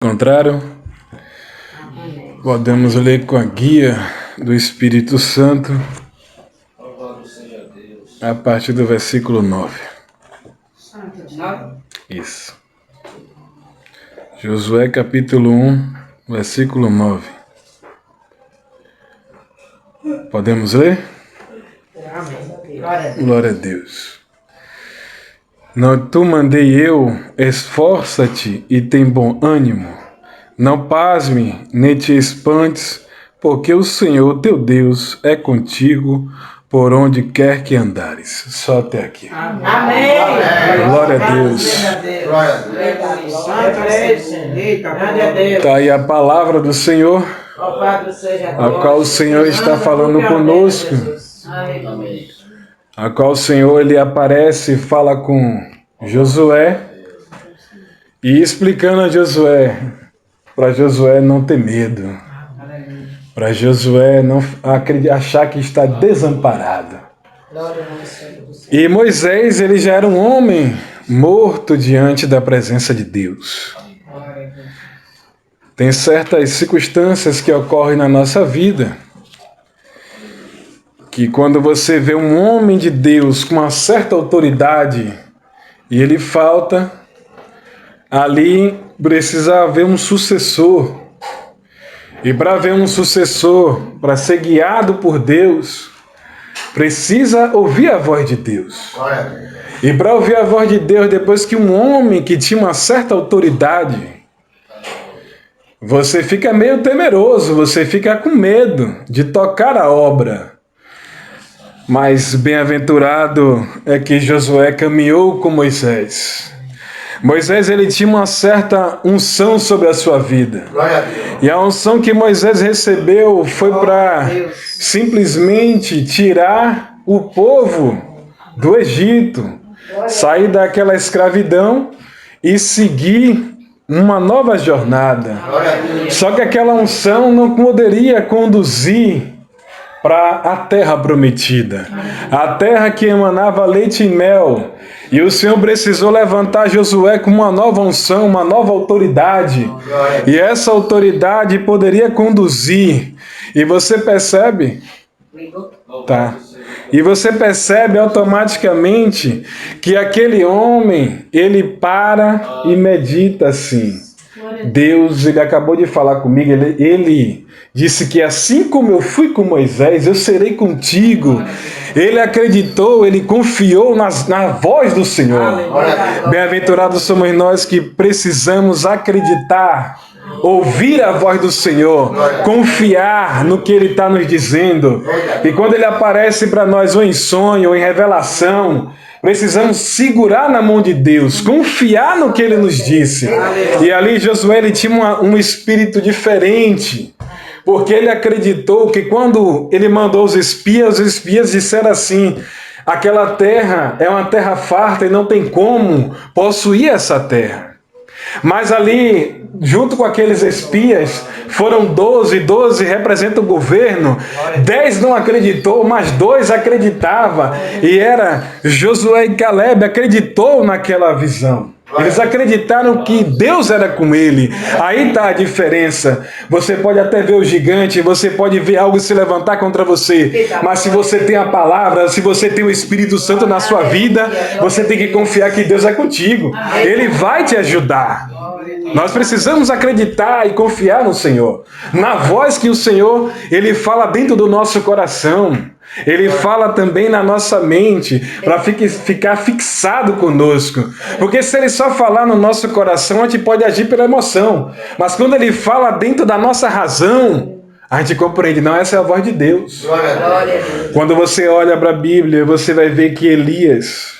Contrário, podemos ler com a guia do Espírito Santo a partir do versículo 9. Isso. Josué capítulo 1, versículo 9. Podemos ler? Glória a Deus. Não tu mandei eu, esforça-te e tem bom ânimo. Não pasme, nem te espantes, porque o Senhor teu Deus é contigo por onde quer que andares. Só até aqui. Amém. Glória a Deus. Está aí a palavra do Senhor, a qual o Senhor está falando conosco. A qual o Senhor ele aparece e fala com Josué e explicando a Josué, para Josué não ter medo, para Josué não achar que está desamparado. E Moisés ele já era um homem morto diante da presença de Deus. Tem certas circunstâncias que ocorrem na nossa vida que quando você vê um homem de Deus com uma certa autoridade e ele falta, ali precisa haver um sucessor. E para haver um sucessor, para ser guiado por Deus, precisa ouvir a voz de Deus. E para ouvir a voz de Deus, depois que um homem que tinha uma certa autoridade, você fica meio temeroso, você fica com medo de tocar a obra. Mas bem-aventurado é que Josué caminhou com Moisés. Moisés ele tinha uma certa unção sobre a sua vida. E a unção que Moisés recebeu foi para simplesmente tirar o povo do Egito, sair daquela escravidão e seguir uma nova jornada. Só que aquela unção não poderia conduzir para a terra prometida, a terra que emanava leite e mel. E o Senhor precisou levantar Josué com uma nova unção, uma nova autoridade. E essa autoridade poderia conduzir. E você percebe? Tá. E você percebe automaticamente que aquele homem, ele para e medita assim. Deus, ele acabou de falar comigo, ele disse que assim como eu fui com Moisés, eu serei contigo. Ele acreditou, ele confiou na voz do Senhor. Bem-aventurados somos nós que precisamos acreditar, ouvir a voz do Senhor, confiar no que Ele está nos dizendo. E quando Ele aparece para nós ou em sonho ou em revelação, precisamos segurar na mão de Deus, confiar no que Ele nos disse. E ali Josué ele tinha um espírito diferente, porque ele acreditou que quando ele mandou os espias disseram assim: aquela terra é uma terra farta e não tem como possuir essa terra. Mas ali, junto com aqueles espias, foram 12 representam o governo, 10 não acreditou, mas 2 acreditavam, e era Josué e Caleb, acreditou naquela visão. Eles acreditaram que Deus era com ele. Aí está a diferença. Você pode até ver o gigante, você pode ver algo se levantar contra você, mas se você tem a palavra, se você tem o Espírito Santo na sua vida, você tem que confiar que Deus é contigo. Ele vai te ajudar. Nós precisamos acreditar e confiar no Senhor, na voz que o Senhor ele fala dentro do nosso coração. Ele fala também na nossa mente, para ficar fixado conosco. Porque se ele só falar no nosso coração, a gente pode agir pela emoção. Mas quando ele fala dentro da nossa razão, a gente compreende, não, essa é a voz de Deus. Quando você olha para a Bíblia, você vai ver que Elias,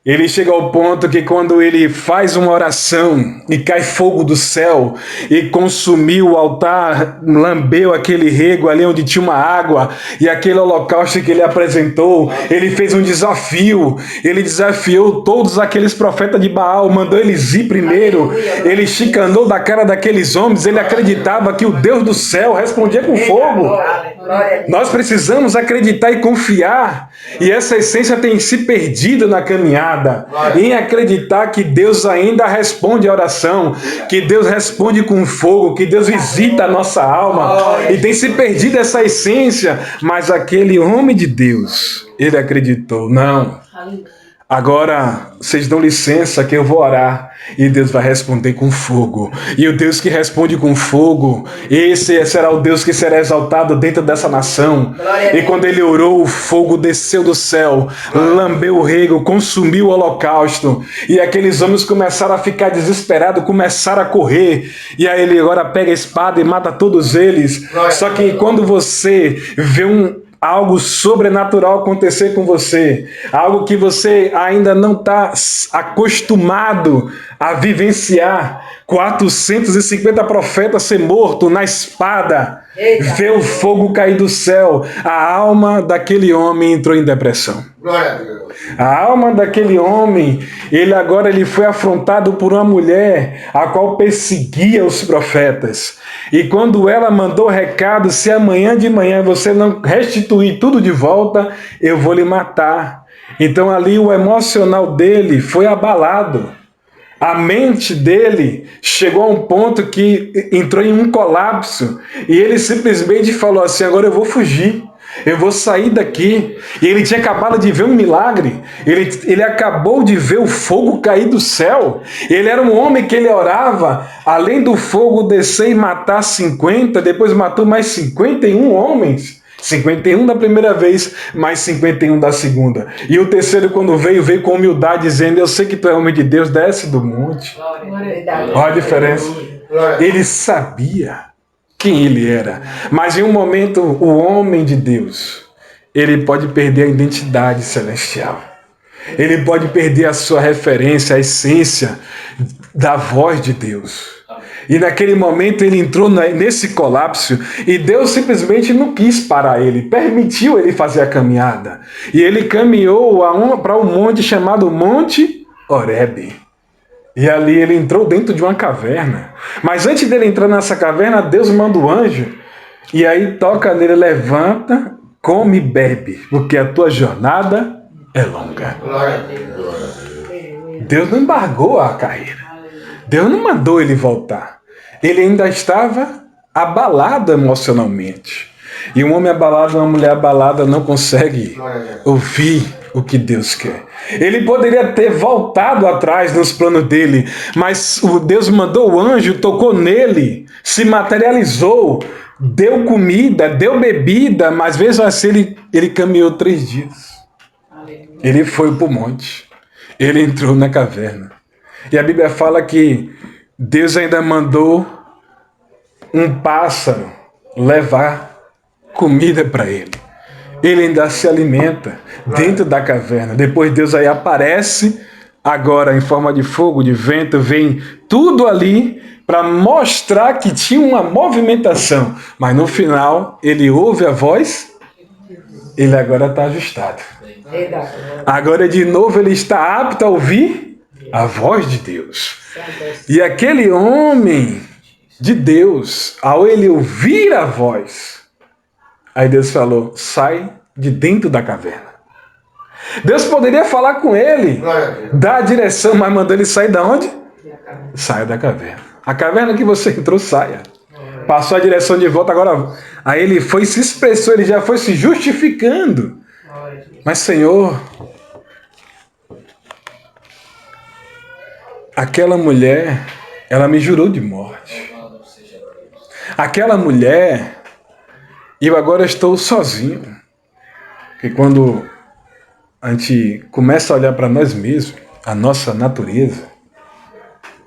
ele chega ao ponto que quando ele faz uma oração e cai fogo do céu e consumiu o altar, lambeu aquele rego ali onde tinha uma água e aquele holocausto que ele apresentou, ele fez um desafio, ele desafiou todos aqueles profetas de Baal, mandou eles ir primeiro, ele chicanou da cara daqueles homens, ele acreditava que o Deus do céu respondia com fogo. Nós precisamos acreditar e confiar. E essa essência tem se perdido na caminhada. Em acreditar que Deus ainda responde a oração, que Deus responde com fogo, que Deus visita a nossa alma. E tem se perdido essa essência. Mas aquele homem de Deus, ele acreditou. Não. Agora, vocês dão licença que eu vou orar e Deus vai responder com fogo. E o Deus que responde com fogo, esse será o Deus que será exaltado dentro dessa nação. E quando ele orou, o fogo desceu do céu, lambeu o rego, consumiu o holocausto. E aqueles homens começaram a ficar desesperados, começaram a correr. E aí ele agora pega a espada e mata todos eles. Só que quando você vê algo sobrenatural acontecer com você, algo que você ainda não está acostumado a vivenciar, 450 profetas ser morto na espada, ver o fogo cair do céu, a alma daquele homem entrou em depressão. Glória a Deus. A alma daquele homem, ele foi afrontado por uma mulher a qual perseguia os profetas. E quando ela mandou recado, se amanhã de manhã você não restituir tudo de volta, eu vou lhe matar. Então ali o emocional dele foi abalado. A mente dele chegou a um ponto que entrou em um colapso. E ele simplesmente falou assim, agora eu vou fugir. Eu vou sair daqui. E ele tinha acabado de ver um milagre. Ele acabou de ver o fogo cair do céu. Ele era um homem que ele orava, além do fogo descer e matar 50, depois matou mais 51 homens. 51 da primeira vez, mais 51 da segunda. E o terceiro, quando veio com humildade, dizendo, eu sei que tu é homem de Deus, desce do monte. Olha a diferença. Ele sabia quem ele era. Mas em um momento, o homem de Deus, ele pode perder a identidade celestial. Ele pode perder a sua referência, a essência da voz de Deus. E naquele momento ele entrou nesse colapso e Deus simplesmente não quis parar ele, permitiu ele fazer a caminhada. E ele caminhou para um monte chamado Monte Horebe. E ali ele entrou dentro de uma caverna. Mas antes dele entrar nessa caverna, Deus manda o anjo. E aí toca nele, levanta, come e bebe, porque a tua jornada é longa. Deus não embargou a carreira. Deus não mandou ele voltar. Ele ainda estava abalado emocionalmente. E um homem abalado, uma mulher abalada não consegue ouvir o que Deus quer. Ele poderia ter voltado atrás nos planos dele, mas Deus mandou o anjo, tocou nele, se materializou, deu comida, deu bebida, mas mesmo assim ele caminhou 3 dias. Ele foi para o monte, ele entrou na caverna. E a Bíblia fala que Deus ainda mandou um pássaro levar comida para ele. Ele ainda se alimenta dentro da caverna. Depois Deus aí aparece, agora em forma de fogo, de vento, vem tudo ali para mostrar que tinha uma movimentação. Mas no final, ele ouve a voz, ele agora está ajustado. Agora de novo ele está apto a ouvir a voz de Deus. E aquele homem de Deus, ao ele ouvir a voz, aí Deus falou, sai de dentro da caverna. Deus poderia falar com ele, dar a direção, mas mandou ele sair da onde? Saia da caverna. A caverna que você entrou, saia. Passou a direção de volta, agora aí ele foi, se expressou, ele já foi se justificando. Mas Senhor, aquela mulher, ela me jurou de morte. Aquela mulher, eu agora estou sozinho. Porque quando a gente começa a olhar para nós mesmos, a nossa natureza,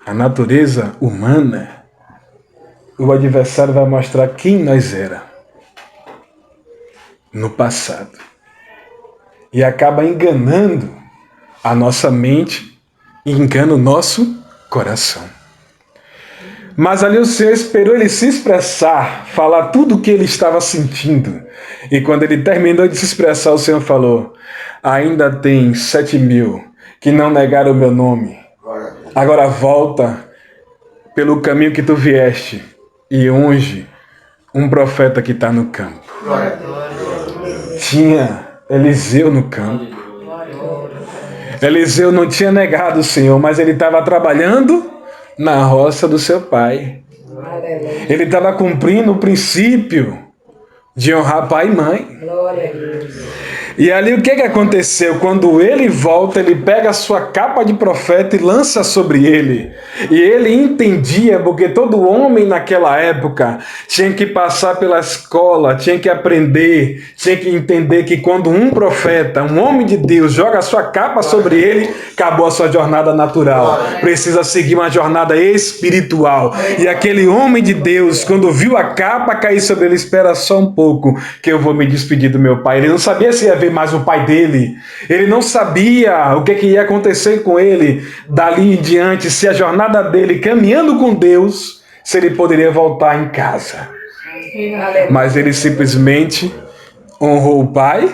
a natureza humana, o adversário vai mostrar quem nós era no passado. E acaba enganando a nossa mente e engana o nosso coração. Mas ali o Senhor esperou ele se expressar, falar tudo o que ele estava sentindo. E quando ele terminou de se expressar, o Senhor falou, ainda tem 7.000 que não negaram o meu nome. Agora volta pelo caminho que tu vieste e unge um profeta que está no campo. Tinha Eliseu no campo. Eliseu não tinha negado o Senhor, mas ele estava trabalhando na roça do seu pai. Ele estava cumprindo o princípio de honrar pai e mãe. E ali o que aconteceu? Quando ele volta, ele pega a sua capa de profeta e lança sobre ele. E ele entendia, porque todo homem naquela época tinha que passar pela escola, tinha que aprender, tinha que entender que quando um profeta, um homem de Deus, joga a sua capa sobre ele, acabou a sua jornada natural. Precisa seguir uma jornada espiritual. E aquele homem de Deus, quando viu a capa cair sobre ele, espera só um pouco, que eu vou me despedir do meu pai. Ele não sabia se ia ver mais o pai dele. Ele não sabia o que ia acontecer com ele dali em diante, se a jornada dele caminhando com Deus, se ele poderia voltar em casa. Mas ele simplesmente honrou o pai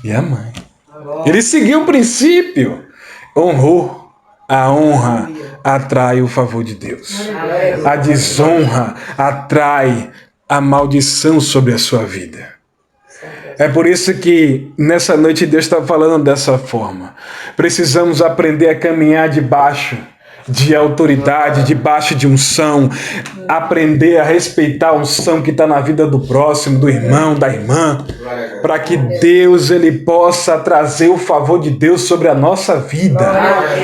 e a mãe. Ele seguiu o princípio. Honrou. A honra atrai o favor de Deus. A desonra atrai a maldição sobre a sua vida. É por isso que nessa noite Deus está falando dessa forma. Precisamos aprender a caminhar debaixo de autoridade, debaixo de unção, aprender a respeitar a unção que está na vida do próximo, do irmão, da irmã, para que Deus ele possa trazer o favor de Deus sobre a nossa vida.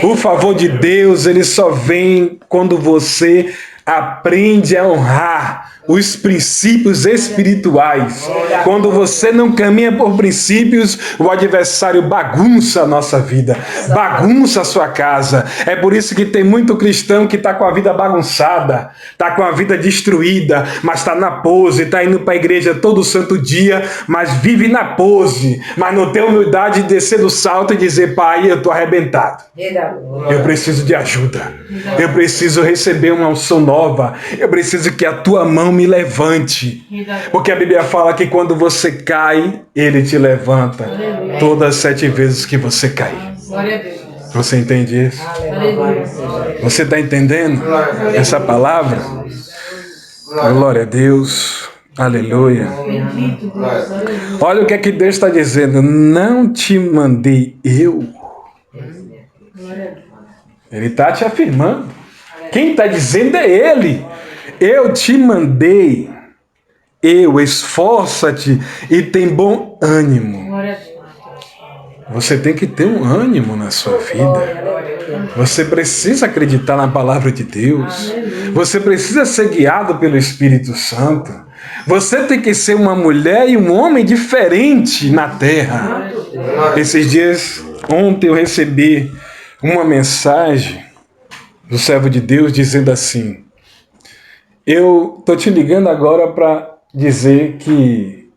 O favor de Deus ele só vem quando você aprende a honrar os princípios espirituais. Quando você não caminha por princípios, o adversário bagunça a nossa vida, bagunça a sua casa. É por isso que tem muito cristão que está com a vida bagunçada, está com a vida destruída, mas está na pose, está indo para a igreja todo santo dia, mas vive na pose, mas não tem humildade de descer do salto e dizer: pai, eu estou arrebentado. Eu preciso de ajuda. Eu preciso receber uma unção nova. Eu preciso que a tua mão me levante. Porque a Bíblia fala que quando você cai, ele te levanta. Todas as 7 vezes que você cair. Você entende isso? Você está entendendo essa palavra? Glória a Deus. Aleluia. Olha o que é que Deus está dizendo. Não te mandei eu. Ele está te afirmando. Quem está dizendo é Ele. Eu te mandei. Eu, esforça-te e tem bom ânimo. Você tem que ter um ânimo na sua vida. Você precisa acreditar na palavra de Deus. Você precisa ser guiado pelo Espírito Santo. Você tem que ser uma mulher e um homem diferente na terra. Esses dias, ontem eu recebi uma mensagem do servo de Deus dizendo assim: eu estou te ligando agora para dizer que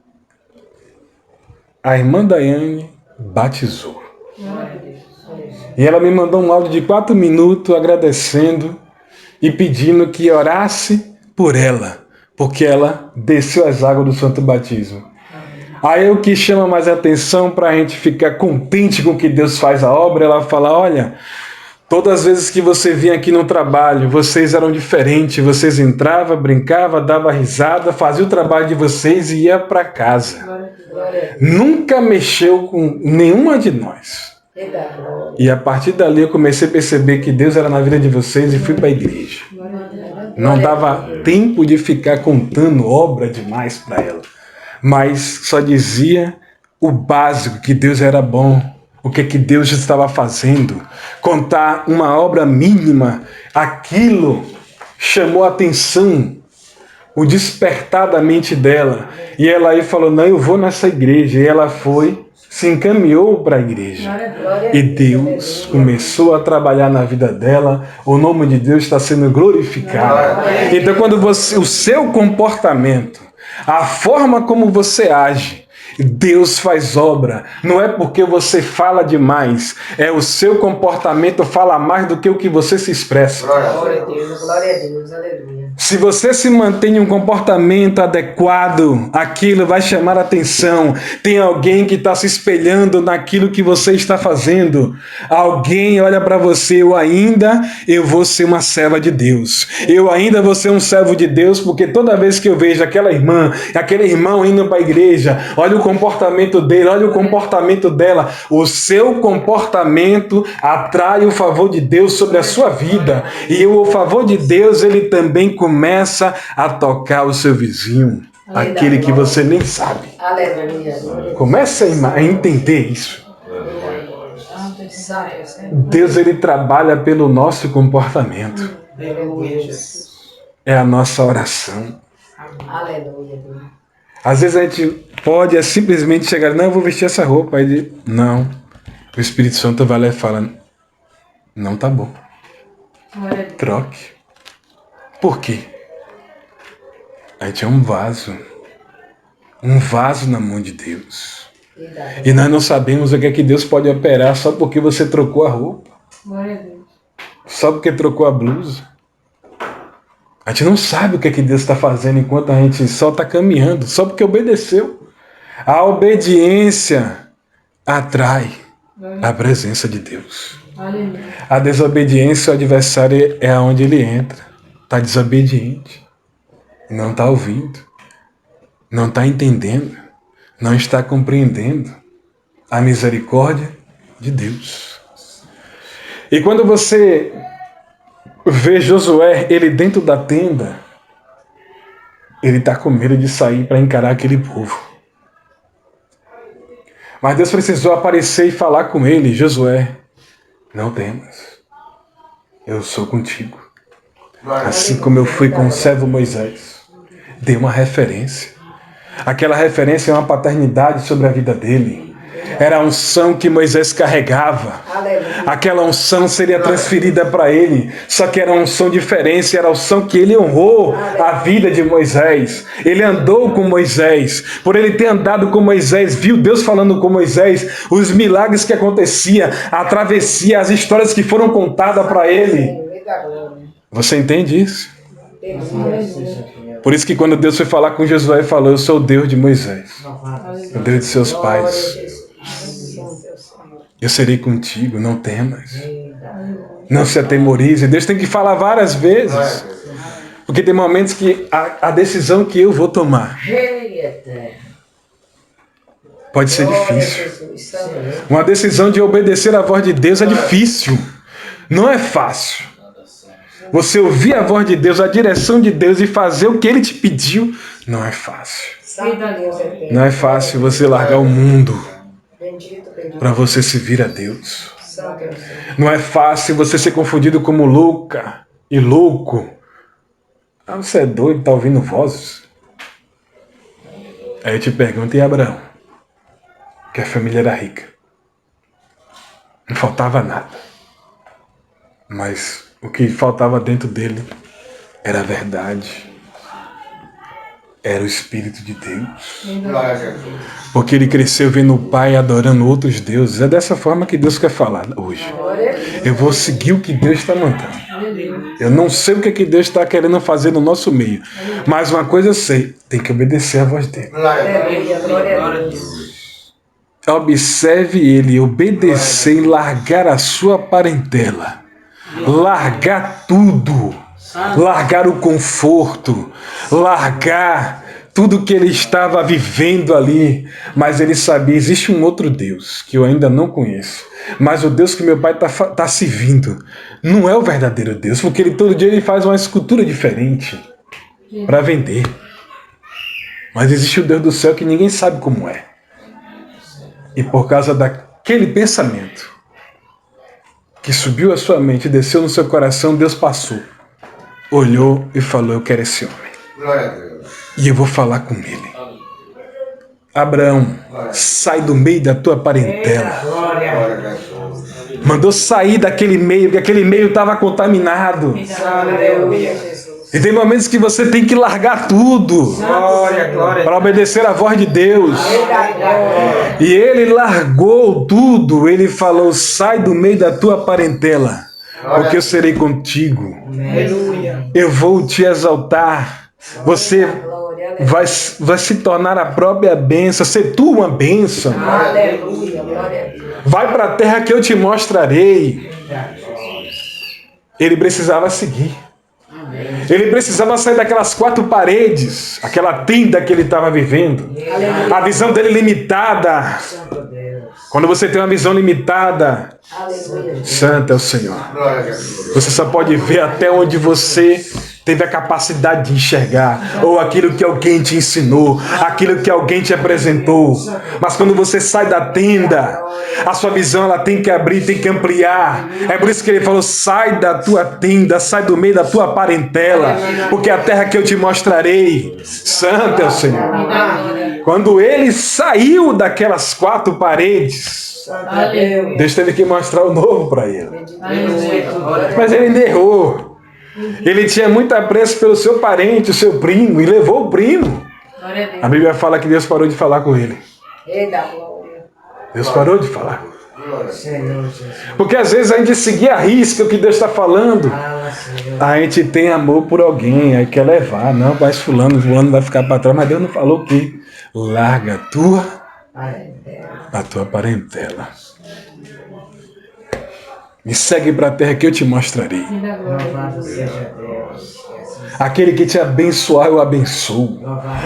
a irmã Daiane batizou. E ela me mandou um áudio de 4 minutos agradecendo e pedindo que orasse por ela, porque ela desceu as águas do santo batismo. Aí o que chama mais atenção para a gente ficar contente com que Deus faz a obra, ela fala: olha, todas as vezes que você vinha aqui no trabalho, vocês eram diferentes, vocês entravam, brincavam, davam risada, faziam o trabalho de vocês e ia para casa. Nunca mexeu com nenhuma de nós. E a partir dali eu comecei a perceber que Deus era na vida de vocês e fui para a igreja. Não dava tempo de ficar contando obra demais para ela, mas só dizia o básico, que Deus era bom, o que Deus estava fazendo. Contar uma obra mínima, aquilo chamou a atenção, o despertar da mente dela. E ela aí falou: não, eu vou nessa igreja. E ela foi, se encaminhou para a igreja. E Deus começou a trabalhar na vida dela. O nome de Deus está sendo glorificado. Então, quando o seu comportamento, a forma como você age, Deus faz obra. Não é porque você fala demais, é o seu comportamento fala mais do que o que você se expressa. Glória a Deus, aleluia. Se você se mantém em um comportamento adequado, aquilo vai chamar a atenção. Tem alguém que está se espelhando naquilo que você está fazendo. Alguém olha para você, eu vou ser uma serva de Deus. Eu ainda vou ser um servo de Deus, porque toda vez que eu vejo aquela irmã, aquele irmão indo para a igreja, olha o comportamento dele, olha o comportamento dela. O seu comportamento atrai o favor de Deus sobre a sua vida. E o favor de Deus, ele também começa a tocar o seu vizinho, aquele que você nem sabe. Comece a entender isso. Deus, ele trabalha pelo nosso comportamento. É a nossa oração. Às vezes a gente pode simplesmente chegar, não, eu vou vestir essa roupa. Aí, não. O Espírito Santo vai lá e fala, não tá bom. Troque. Por quê? A gente é um vaso na mão de Deus. E nós não sabemos o que é que Deus pode operar só porque você trocou a roupa. Só porque trocou a blusa. A gente não sabe o que é que Deus está fazendo enquanto a gente só está caminhando, só porque obedeceu. A obediência atrai a presença de Deus. A desobediência, o adversário é onde ele entra. Está desobediente. Não está ouvindo. Não está entendendo. Não está compreendendo a misericórdia de Deus. E quando você vê Josué, ele dentro da tenda, ele está com medo de sair para encarar aquele povo. Mas Deus precisou aparecer e falar com ele, Josué, não temas, eu sou contigo. Assim como eu fui com o servo Moisés, dei uma referência. Aquela referência é uma paternidade sobre a vida dele. Era a unção que Moisés carregava. Aquela unção seria transferida para ele. Só que era uma unção diferente. Era a unção que ele honrou a vida de Moisés. Ele andou com Moisés. Por ele ter andado com Moisés, viu Deus falando com Moisés, os milagres que aconteciam, a travessia, as histórias que foram contadas para ele. Você entende isso? Por isso que quando Deus foi falar com Josué, ele falou, eu sou o Deus de Moisés, o Deus de seus pais. Eu serei contigo, não temas. Não se atemorize. Deus tem que falar várias vezes. Porque tem momentos que a decisão que eu vou tomar pode ser difícil. Uma decisão de obedecer à voz de Deus é difícil. Não é fácil. Você ouvir a voz de Deus, a direção de Deus e fazer o que Ele te pediu, não é fácil. Não é fácil você largar o mundo para você servir a Deus. Não é fácil você ser confundido como louca e louco. Ah, você é doido, está ouvindo vozes? Aí eu te pergunto, e Abraão? Que a família era rica. Não faltava nada. Mas o que faltava dentro dele era a verdade. Era o Espírito de Deus. Porque ele cresceu vendo o Pai adorando outros deuses. É dessa forma que Deus quer falar hoje. Eu vou seguir o que Deus está mandando. Eu não sei o que Deus está querendo fazer no nosso meio. Mas uma coisa eu sei. Tem que obedecer a voz dele. Observe ele, obedecer e largar a sua parentela. Largar tudo. Largar o conforto, largar tudo que ele estava vivendo ali. Mas ele sabia, existe um outro Deus que eu ainda não conheço. Mas o Deus que meu pai está servindo não é o verdadeiro Deus, porque ele todo dia ele faz uma escultura diferente para vender. Mas existe o Deus do céu que ninguém sabe como é. E por causa daquele pensamento que subiu à sua mente e desceu no seu coração, Deus passou. Olhou e falou, eu quero esse homem. Glória a Deus. E eu vou falar com ele. Abraão, sai do meio da tua parentela. Glória a Deus. Mandou sair daquele meio, porque aquele meio estava contaminado. E tem momentos que você tem que largar tudo para obedecer a voz de Deus. E ele largou tudo. Ele falou: sai do meio da tua parentela, porque eu serei contigo. Eu vou te exaltar. Você vai se tornar a própria bênção, ser tu uma bênção. Aleluia, glória a Deus. Vai para a terra que eu te mostrarei. Ele precisava seguir. Ele precisava sair daquelas 4 paredes, aquela tenda que ele estava vivendo. A visão dele limitada. Quando você tem uma visão limitada, santo é o Senhor. Você só pode ver até onde você teve a capacidade de enxergar, ou aquilo que alguém te ensinou, aquilo que alguém te apresentou. Mas quando você sai da tenda, a sua visão ela tem que abrir, tem que ampliar. É por isso que ele falou: sai da tua tenda, sai do meio da tua parentela, porque a terra que eu te mostrarei, santo é o Senhor. Quando ele saiu daquelas 4 paredes, Deus teve que mostrar o novo para ele. Mas ele ainda errou. Ele tinha muito apreço pelo seu parente, o seu primo, e levou o primo. A Bíblia fala que Deus parou de falar com ele. Deus parou de falar. Porque às vezes a gente seguir a risca o que Deus está falando. A gente tem amor por alguém, aí quer levar. Não, mas fulano vai ficar para trás. Mas Deus não falou que larga a tua parentela. Me segue para a terra que eu te mostrarei. Aquele que te abençoar, eu abençoo.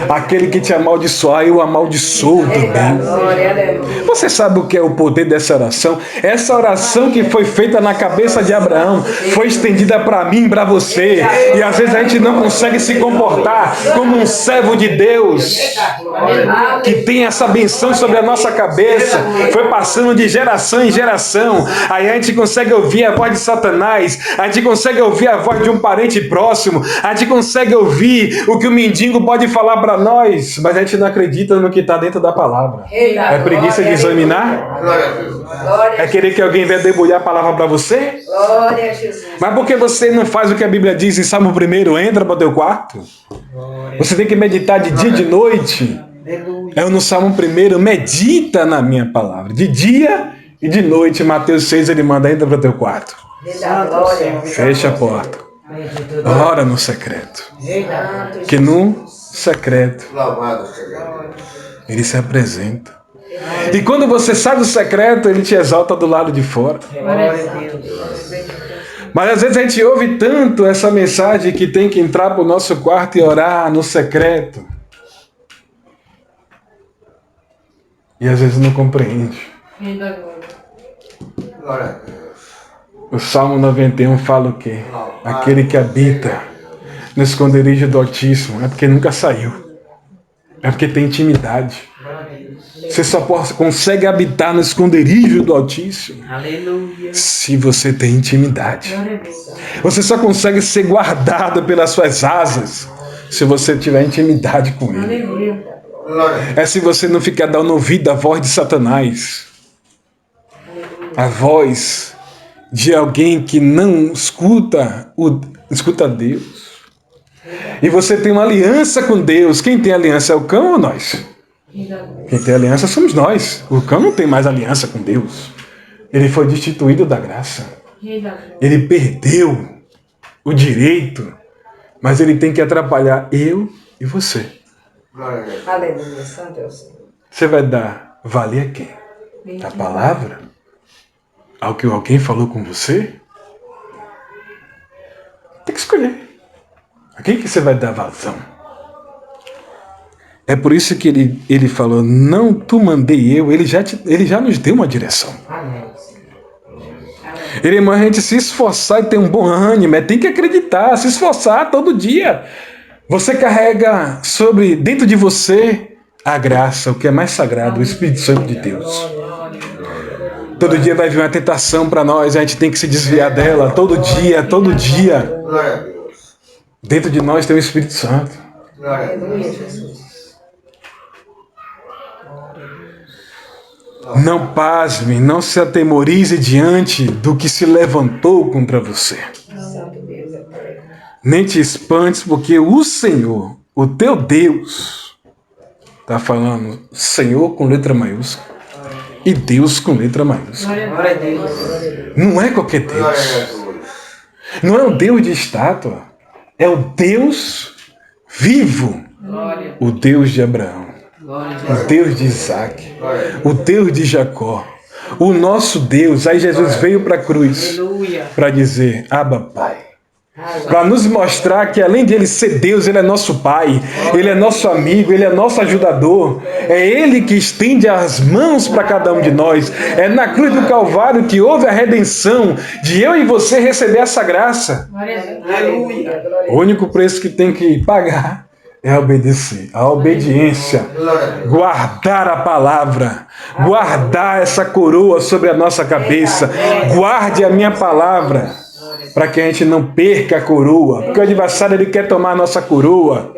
Aquele que te amaldiçoar, eu amaldiçoo também. Você sabe o que é o poder dessa oração? Essa oração que foi feita na cabeça de Abraão foi estendida para mim, para você. E às vezes a gente não consegue se comportar como um servo de Deus que tem essa benção sobre a nossa cabeça. Foi passando de geração em geração. Aí a gente consegue ouvir a voz de Satanás. A gente consegue ouvir a voz de um parente próximo. A gente consegue ouvir o que o mendigo pode falar para nós, mas a gente não acredita no que está dentro da palavra. É preguiça de examinar? É querer que alguém venha debulhar a palavra para você? Glória a Jesus. Mas por que você não faz o que a Bíblia diz em Salmo 1? Entra para o teu quarto. Você tem que meditar de dia e de noite. É no Salmo 1, medita na minha palavra. De dia e de noite, Mateus 6, ele manda: entra para o teu quarto. Fecha a porta. Ora no secreto. Que no secreto ele se apresenta. E quando você sai do secreto, ele te exalta do lado de fora. Mas às vezes a gente ouve tanto essa mensagem que tem que entrar para o nosso quarto e orar no secreto. E às vezes não compreende. Glória a Deus. O Salmo 91 fala o quê? Aquele que habita no esconderijo do Altíssimo é porque nunca saiu. É porque tem intimidade. Você só consegue habitar no esconderijo do Altíssimo se você tem intimidade. Você só consegue ser guardado pelas suas asas se você tiver intimidade com Ele. É se você não ficar dando ouvido à voz de Satanás. A voz de alguém que não escuta Deus. E você tem uma aliança com Deus. Quem tem aliança é o cão ou nós? Quem tem aliança somos nós. O cão não tem mais aliança com Deus. Ele foi destituído da graça. Ele perdeu o direito, mas ele tem que atrapalhar eu e você. Aleluia, santo é o Senhor. Você vai dar valer a quem? A palavra? Ao que alguém falou com você? Tem que escolher. A quem que você vai dar vazão? É por isso que ele falou: não tu mandei eu. Ele já nos deu uma direção. Ele manda a gente se esforçar e ter um bom ânimo. Tem que acreditar, se esforçar todo dia. Você carrega dentro de você a graça, o que é mais sagrado, o Espírito Santo de Deus. Todo dia vai vir uma tentação para nós, a gente tem que se desviar dela. Todo dia. Glória a Deus. Dentro de nós tem o Espírito Santo. Glória a Deus. Não pasme, não se atemorize diante do que se levantou contra você. nem te espantes, porque o Senhor, o teu Deus, está falando Senhor com letra maiúscula e Deus com letra maiúscula. Glória a Deus. Não é qualquer Deus. Não é um Deus de estátua. É o Deus vivo. O Deus de Abraão. O Deus de Isaac. O Deus de Jacó. O nosso Deus. Aí Jesus veio para a cruz para dizer, Abba, Pai. Para nos mostrar que além de Ele ser Deus, Ele é nosso Pai, Ele é nosso amigo, Ele é nosso ajudador. É Ele que estende as mãos para cada um de nós. É na cruz do Calvário que houve a redenção de eu e você receber essa graça. Aleluia. O único preço que tem que pagar é obedecer. A obediência. Guardar a palavra. Guardar essa coroa sobre a nossa cabeça. Guarde a minha palavra. Para que a gente não perca a coroa. Porque o adversário ele quer tomar a nossa coroa.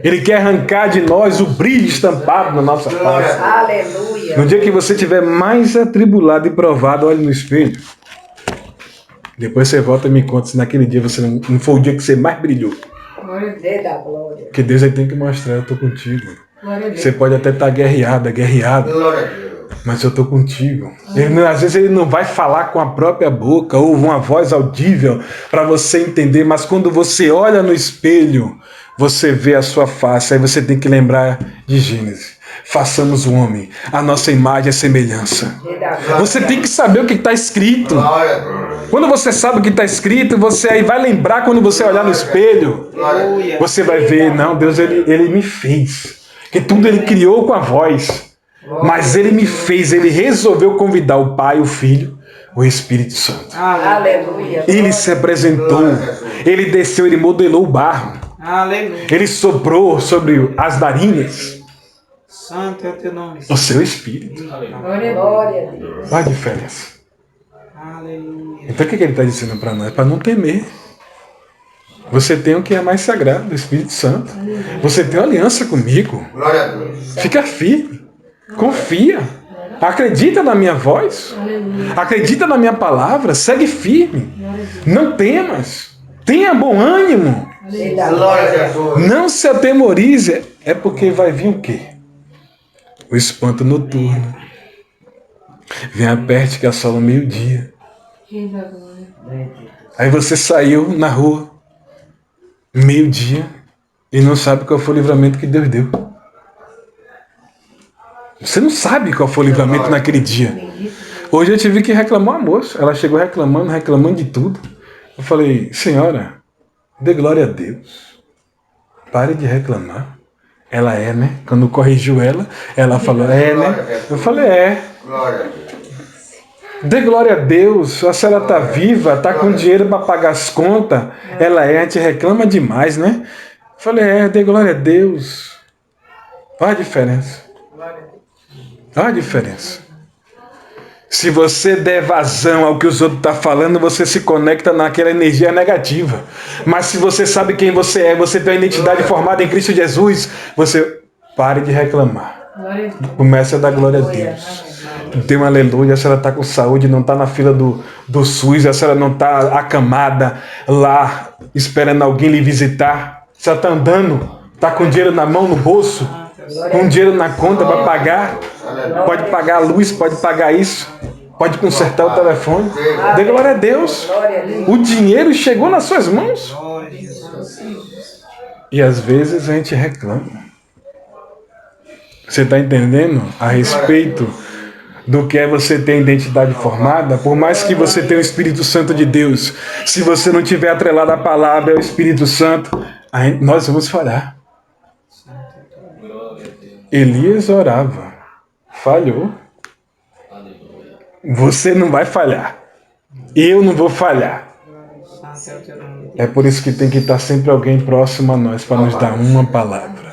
Ele quer arrancar de nós o brilho estampado na nossa face. Aleluia. No dia que você estiver mais atribulado e provado, olhe no espelho. Depois você volta e me conta se naquele dia você não foi o dia que você mais brilhou. Porque Deus aí tem que mostrar, eu estou contigo. Você pode até estar guerreado, mas eu estou contigo. Às vezes ele não vai falar com a própria boca ou uma voz audível para você entender, mas quando você olha no espelho, você vê a sua face, aí você tem que lembrar de Gênesis. Façamos o homem, a nossa imagem e semelhança. Você tem que saber o que está escrito. Quando você sabe o que está escrito, você aí vai lembrar quando você olhar no espelho. Você vai ver, não, Deus ele me fez. Que tudo ele criou com a voz. Mas ele me fez, ele resolveu convidar o Pai, o Filho, o Espírito Santo. Aleluia. Ele se apresentou, ele desceu, ele modelou o barro. Aleluia. Ele soprou sobre as narinas Santo é o teu nome. o seu Espírito. Glória a Deus. Olha a diferença. Aleluia. Então o que ele está dizendo para nós? Para não temer. Você tem o que é mais sagrado, o Espírito Santo. Você tem uma aliança comigo. Fica firme. Confia. Acredita na minha voz. Acredita na minha palavra. Segue firme. Não temas. Tenha bom ânimo. Não se atemorize. É porque vai vir o quê? O espanto noturno. Vem a peste que assola o meio-dia. Aí você saiu na rua, meio-dia, e não sabe qual foi o livramento que Deus deu. Você não sabe qual foi o livramento naquele dia. Hoje eu tive que reclamar uma moça. Ela chegou reclamando de tudo. Eu falei, senhora, dê glória a Deus. Pare de reclamar. Ela é, né? Quando corrigiu ela falou, é, né? Eu falei, é. Dê glória a Deus. A senhora está viva, está com dinheiro para pagar as contas. Ela é, a gente reclama demais, né? Eu falei, dê glória a Deus. Olha a diferença. Olha a diferença. Se você der vazão ao que os outros estão falando, você se conecta naquela energia negativa. Mas se você sabe quem você é, você tem uma identidade formada em Cristo Jesus, você pare de reclamar. Comece a dar glória a Deus. Dê um aleluia. A senhora está com saúde, não está na fila do SUS, a senhora não está acamada lá, esperando alguém lhe visitar. A senhora está andando, está com dinheiro na mão, no bolso, com dinheiro na conta para pagar. Pode pagar a luz, pode pagar isso, pode consertar o telefone. Dê glória a Deus. O dinheiro chegou nas suas mãos. E às vezes a gente reclama. Você está entendendo a respeito do que é você ter identidade formada? Por mais que você tenha o Espírito Santo de Deus, se você não tiver atrelado à palavra, ao Espírito Santo, nós vamos falhar. Elias orava. Falhou. Você não vai falhar. Eu não vou falhar. É por isso que tem que estar sempre alguém próximo a nós para nos dar uma palavra.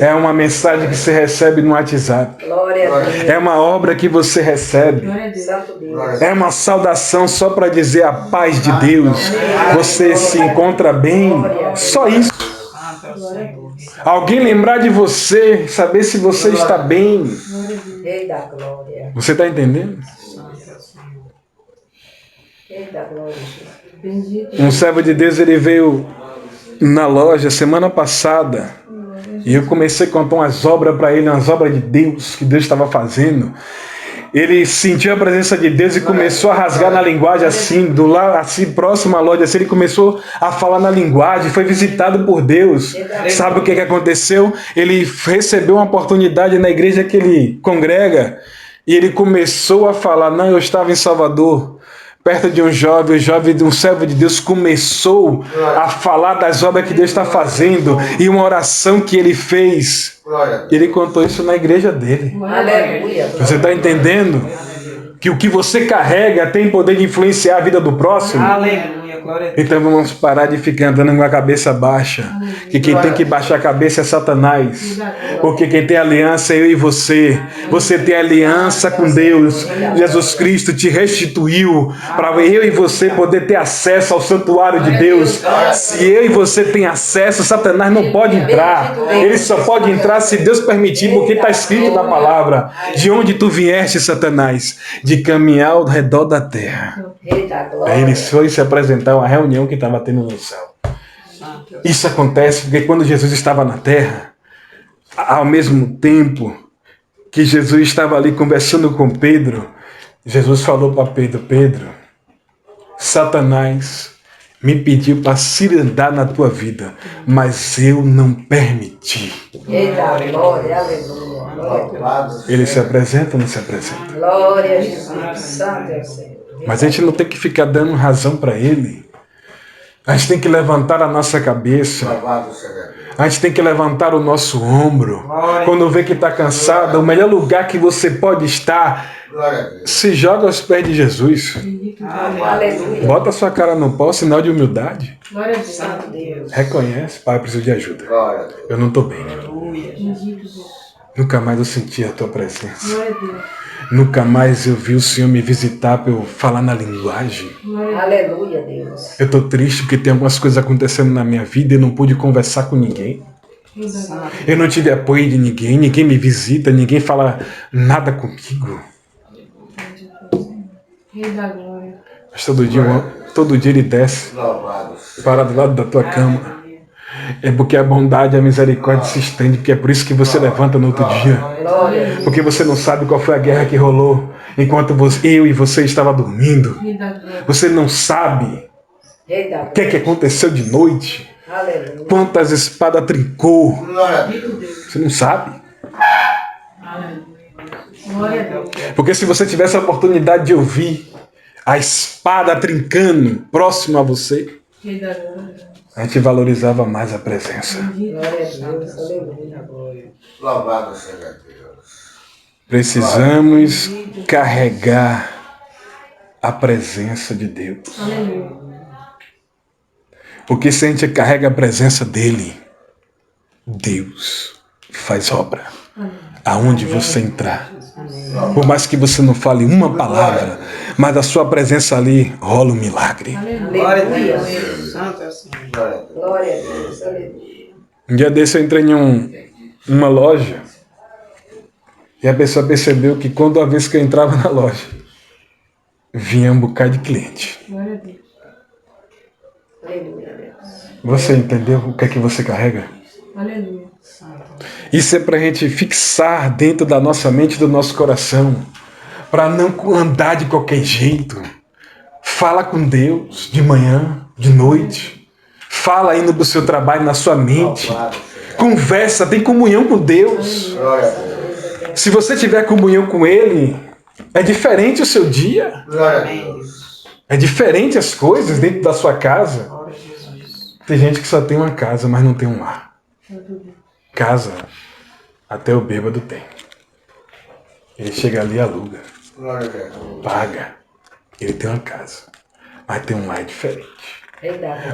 É uma mensagem que você recebe no WhatsApp. É uma obra que você recebe. É uma saudação só para dizer a paz de Deus. Você se encontra bem. Só isso. Alguém lembrar de você, saber se você está bem. Você está entendendo? Um servo de Deus, ele veio na loja semana passada e eu comecei a contar umas obras para ele, umas obras de Deus que Deus estava fazendo. Ele sentiu a presença de Deus e começou a rasgar na linguagem assim, do lado, assim, próximo à loja, assim, ele começou a falar na linguagem, foi visitado por Deus. Sabe o que aconteceu? Ele recebeu uma oportunidade na igreja que ele congrega e ele começou a falar, não, eu estava em Salvador, perto de um jovem, de um servo de Deus começou a falar das obras que Deus está fazendo e uma oração que ele fez. Ele contou isso na igreja dele. Aleluia. Você está entendendo? Que o que você carrega tem poder de influenciar a vida do próximo? Aleluia. Glória a Deus. Então vamos parar de ficar andando com a cabeça baixa. Que quem tem que baixar a cabeça é Satanás. Porque quem tem aliança é eu e você. Você tem aliança com Deus. Jesus Cristo te restituiu para eu e você poder ter acesso ao santuário de Deus. Se eu e você tem acesso, Satanás não pode entrar. Ele só pode entrar se Deus permitir, porque está escrito na palavra. De onde tu vieste, Satanás? De caminhar ao redor da terra. Aí ele foi se apresentar a uma reunião que estava tendo no céu. Isso acontece porque quando Jesus estava na terra, ao mesmo tempo que Jesus estava ali conversando com Pedro, Jesus falou para Pedro, Pedro, Satanás me pediu para se andar na tua vida, mas eu não permiti. Eita, glória, aleluia. Ele se apresenta ou não se apresenta? Glória a Jesus. Santo é o Senhor. Mas a gente não tem que ficar dando razão para ele. A gente tem que levantar a nossa cabeça. A gente tem que levantar o nosso ombro. Quando vê que está cansado, o melhor lugar que você pode estar, se joga aos pés de Jesus. Aleluia. Bota a sua cara no pó, sinal de humildade. Glória a Deus. Santo Deus. Reconhece, pai, eu preciso de ajuda. Eu não estou bem. Nunca mais eu senti a tua presença. Nunca mais eu vi o Senhor me visitar para eu falar na linguagem. Aleluia, Deus. Eu estou triste porque tem algumas coisas acontecendo na minha vida e eu não pude conversar com ninguém. Eu não tive apoio de ninguém, ninguém me visita, ninguém fala nada comigo. Mas todo dia ele desce para do lado da tua cama. É porque a bondade e a misericórdia se estende, porque é por isso que você levanta no outro dia. Porque você não sabe qual foi a guerra que rolou enquanto eu e você estava dormindo. Você não sabe o que é que aconteceu de noite. Quantas espadas trincou. Você não sabe. Porque se você tivesse a oportunidade de ouvir a espada trincando próximo a você, a gente valorizava mais a presença. Louvado seja Deus. Precisamos carregar a presença de Deus. Porque se a gente carrega a presença dele, Deus faz obra. Aonde você entrar. Por mais que você não fale uma palavra, mas a sua presença ali rola um milagre. Glória a Deus. Santo é o Senhor. Glória a Deus. Aleluia. Um dia desse eu entrei em uma loja e a pessoa percebeu que quando a vez que eu entrava na loja, vinha um bocado de cliente. Aleluia. Você entendeu o que é que você carrega? Aleluia. Isso é para a gente fixar dentro da nossa mente e do nosso coração, para não andar de qualquer jeito. Fala com Deus de manhã, de noite. Fala indo para o seu trabalho, na sua mente. Conversa, tem comunhão com Deus. Se você tiver comunhão com Ele, é diferente o seu dia. É diferente as coisas dentro da sua casa. Tem gente que só tem uma casa, mas não tem um lar. Casa, até o bêbado tem. Ele chega ali e aluga. Paga. Ele tem uma casa, mas tem um lar diferente.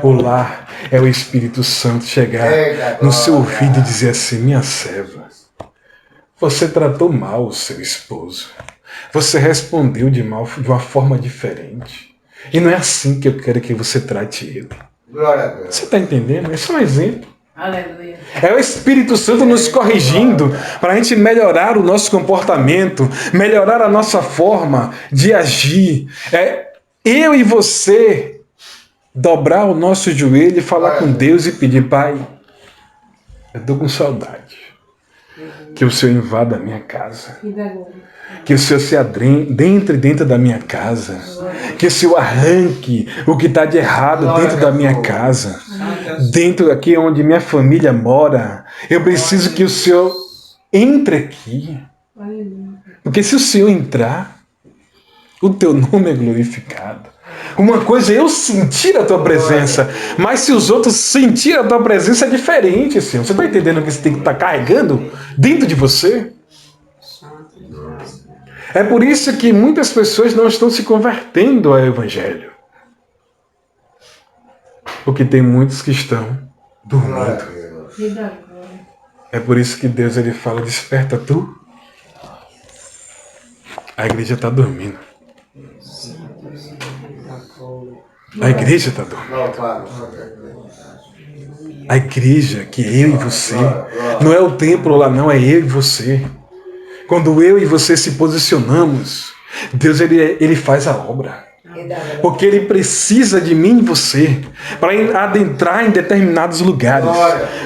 O lar é o Espírito Santo chegar no seu ouvido e dizer assim: minha serva, você tratou mal o seu esposo. Você respondeu de uma forma diferente. E não é assim que eu quero que você trate ele. Você está entendendo? É só um exemplo. Aleluia. É o Espírito Santo nos corrigindo para a gente melhorar o nosso comportamento, melhorar a nossa forma de agir. É eu e você dobrar o nosso joelho e falar com Deus e pedir: Pai, eu estou com saudade. Que o Senhor invada a minha casa. Que o Senhor se adentre dentro da minha casa. Que o Senhor arranque o que está de errado dentro da minha casa. Dentro aqui onde minha família mora. Eu preciso que o Senhor entre aqui. Porque se o Senhor entrar, o teu nome é glorificado. Uma coisa é eu sentir a tua presença, mas se os outros sentirem a tua presença é diferente, Senhor. Você está entendendo o que você tem que estar carregando dentro de você? É por isso que muitas pessoas não estão se convertendo ao Evangelho. Porque tem muitos que estão dormindo. É por isso que Deus ele fala: desperta tu. A igreja está dormindo. A igreja está dormindo. A igreja, que é eu e você. Não é o templo lá não, é eu e você. Quando eu e você se posicionamos, Deus ele faz a obra. Porque Ele precisa de mim e você para adentrar em determinados lugares.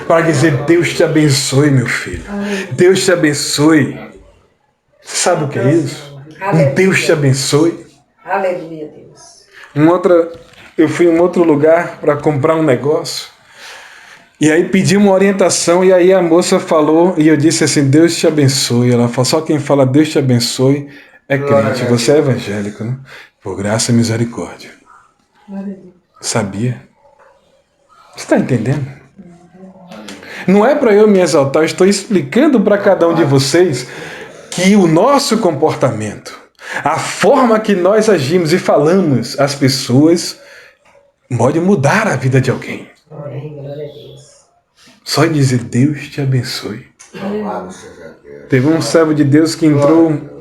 Para dizer: Deus te abençoe, meu filho. Deus te abençoe. Você sabe o que é isso? Um Deus te abençoe. Aleluia, Deus. Eu fui em um outro lugar para comprar um negócio. E aí pedi uma orientação e aí a moça falou e eu disse assim: Deus te abençoe. Ela falou: só quem fala Deus te abençoe é crente. Você é evangélico, né? Por graça e misericórdia. Sabia? Você está entendendo? Não é para eu me exaltar, eu estou explicando para cada um de vocês que o nosso comportamento, a forma que nós agimos e falamos às pessoas pode mudar a vida de alguém. Só dizer: Deus te abençoe. Teve um servo de Deus que entrou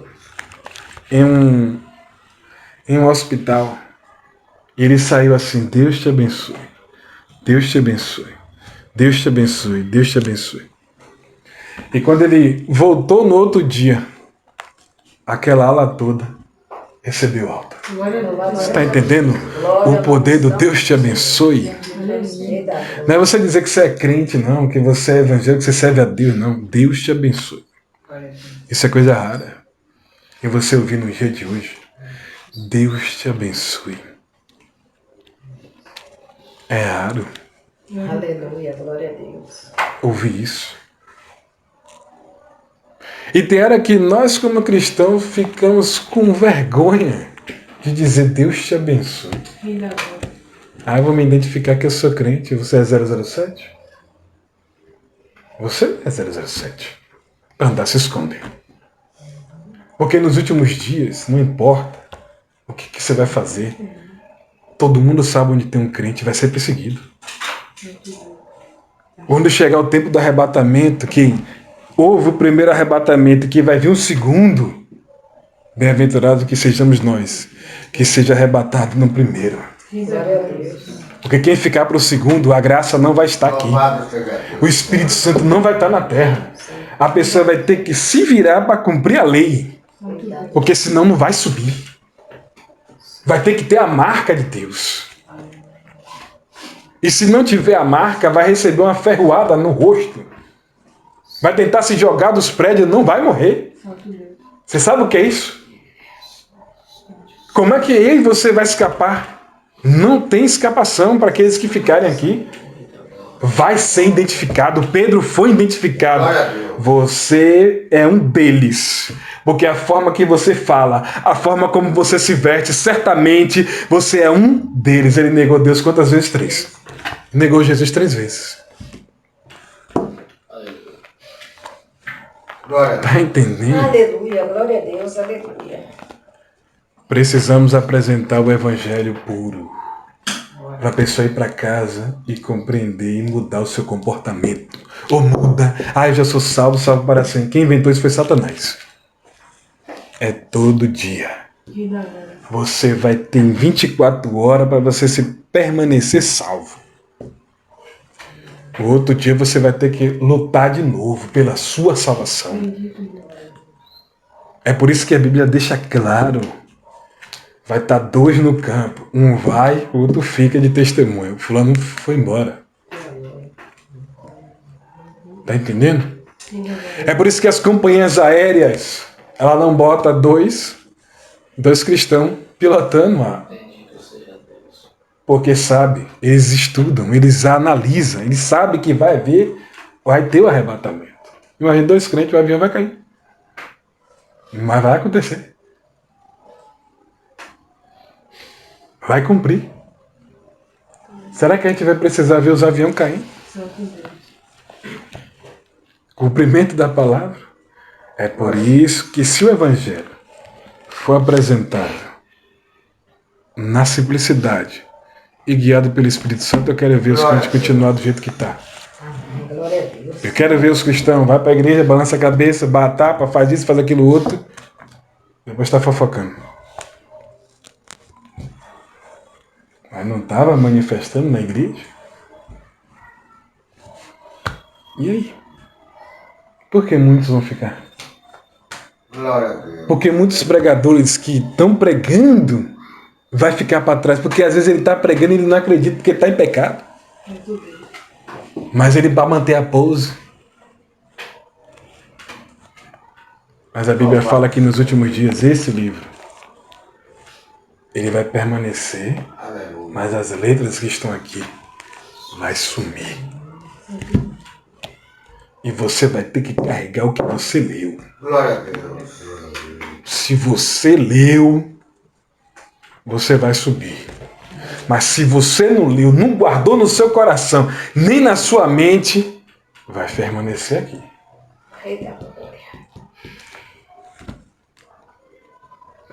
em um hospital e ele saiu assim: Deus te abençoe, Deus te abençoe, Deus te abençoe, Deus te abençoe. E quando ele voltou no outro dia, aquela ala toda recebeu alta. Você está entendendo? O poder do Deus te abençoe. Não é você dizer que você é crente, não, que você é evangélico, que você serve a Deus, não. Deus te abençoe. Isso é coisa rara. E você ouvir no dia de hoje: Deus te abençoe. É raro. Aleluia, glória a Deus. Ouvir isso. E tem hora que nós, como cristãos, ficamos com vergonha de dizer: Deus te abençoe. Ah, eu vou me identificar que eu sou crente. Você é 007? Você é 007. Para andar se esconder. Porque nos últimos dias, não importa o que você vai fazer, todo mundo sabe onde tem um crente vai ser perseguido. Quando chegar o tempo do arrebatamento, que houve o primeiro arrebatamento, que vai vir um segundo, bem-aventurado que sejamos nós, que seja arrebatado no primeiro. Porque quem ficar para o segundo, a graça não vai estar aqui. O Espírito Santo não vai estar na terra. A pessoa vai ter que se virar para cumprir a lei. Porque senão não vai subir. Vai ter que ter a marca de Deus. E se não tiver a marca, vai receber uma ferroada no rosto. Vai tentar se jogar dos prédios, não vai morrer. Você sabe o que é isso? Como é que eu e você vai escapar? Não tem escapação para aqueles que ficarem aqui. Vai ser identificado. Pedro foi identificado. Você é um deles. Porque a forma que você fala, a forma como você se veste, certamente você é um deles. Ele negou Deus quantas vezes? 3. Negou Jesus 3 vezes. Está entendendo? Aleluia, glória a Deus, aleluia. Precisamos apresentar o Evangelho puro. Para a pessoa ir para casa e compreender e mudar o seu comportamento. Ou muda: eu já sou salvo, salvo para sempre. Quem inventou isso foi Satanás. É todo dia. Você vai ter 24 horas para você se permanecer salvo. O outro dia você vai ter que lutar de novo pela sua salvação. É por isso que a Bíblia deixa claro vai estar dois no campo. Um vai, o outro fica de testemunha. O fulano foi embora. Tá entendendo? É por isso que as companhias aéreas, ela não bota dois cristãos pilotando lá. Porque sabe, eles estudam, eles analisam, eles sabem que vai ter o arrebatamento. Imagina 2 crentes, o avião vai cair. Mas vai acontecer. Vai cumprir. Será que a gente vai precisar ver os aviões caindo? Cumprimento da palavra. É por isso que se o Evangelho for apresentado na simplicidade e guiado pelo Espírito Santo, eu quero ver os crentes continuar do jeito que está. Glória a Deus. Eu quero ver os cristãos, vai para a igreja, balança a cabeça, batapa, faz isso, faz aquilo outro, depois está fofocando. Mas não estava manifestando na igreja? E aí? Por que muitos vão ficar? Glória a Deus. Porque muitos pregadores que estão pregando vai ficar para trás, porque às vezes ele está pregando e ele não acredita porque está em pecado. Mas ele vai manter a pose. Mas a Bíblia fala que nos últimos dias esse livro ele vai permanecer, Aleluia. mas as letras que estão aqui vai sumir. E você vai ter que carregar o que você leu. Glória a Deus. Se você leu, você vai subir. Mas se você não leu, não guardou no seu coração, nem na sua mente, vai permanecer aqui. Rei da glória.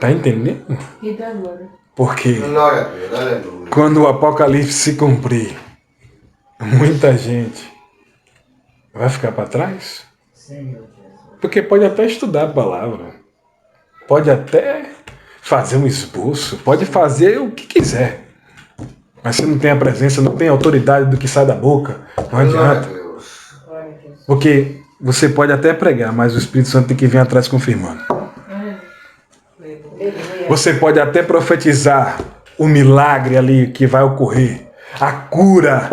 Tá entendendo? E da glória. Porque Glória a Deus. Aleluia. quando o Apocalipse se cumprir, muita gente vai ficar para trás. Porque pode até estudar a palavra, pode até fazer um esboço, pode fazer o que quiser. Mas se não tem a presença, não tem a autoridade do que sai da boca, não Glória a adianta. Deus. Porque você pode até pregar, mas o Espírito Santo tem que vir atrás confirmando. Aleluia. Você pode até profetizar o milagre ali que vai ocorrer, a cura.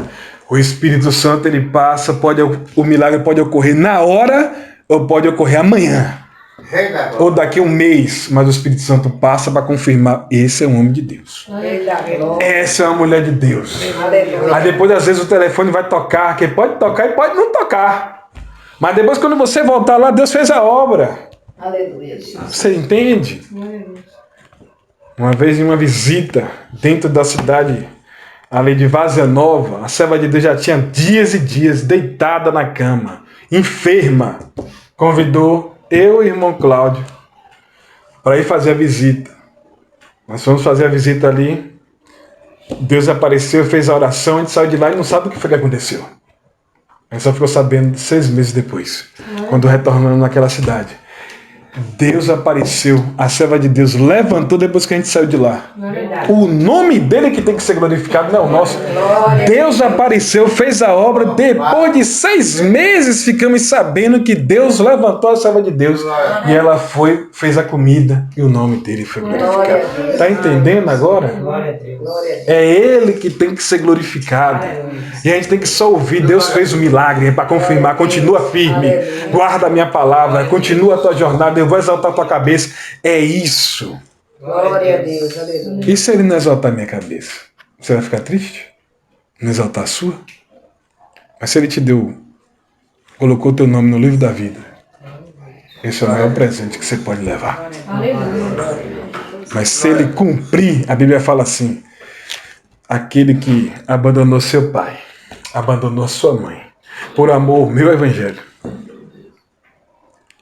O Espírito Santo ele passa, o milagre pode ocorrer na hora ou pode ocorrer amanhã. Rei da Ou glória. daqui a um mês, mas o Espírito Santo passa para confirmar. Esse é um homem de Deus. Rei da glória. Essa é uma mulher de Deus. Aleluia. Aí depois, às vezes, o telefone vai tocar, que pode tocar e pode não tocar. Mas depois, quando você voltar lá, Deus fez a obra. Aleluia, Jesus. Você entende? Uma vez em uma visita dentro da cidade ali de Várzea Nova, a serva de Deus já tinha dias e dias deitada na cama, enferma. Convidou eu e o irmão Cláudio para ir fazer a visita. Nós fomos fazer a visita ali. Deus apareceu, fez a oração, a gente saiu de lá e não sabe o que foi que aconteceu. A gente só ficou sabendo 6 meses depois, quando retornando naquela cidade. Deus apareceu, a serva de Deus levantou depois que a gente saiu de lá. O nome dele que tem que ser glorificado, não é o nosso. Deus apareceu, fez a obra. Depois de 6 meses ficamos sabendo que Deus levantou a serva de Deus. E ela foi, fez a comida e o nome dele foi glorificado. Está entendendo agora? Glória a Deus. Glória a Deus. É ele que tem que ser glorificado. E a gente tem que só ouvir. Deus fez o milagre, é para confirmar. Continua firme. Guarda a minha palavra. Continua a tua jornada. Eu vou exaltar a tua cabeça. É isso. Glória a Deus. Aleluia. E se ele não exaltar a minha cabeça? Você vai ficar triste? Não exaltar a sua? Mas se ele te deu, colocou teu nome no livro da vida, esse é o maior presente que você pode levar. Mas se ele cumprir, a Bíblia fala assim: aquele que abandonou seu pai, abandonou sua mãe, por amor ao meu evangelho,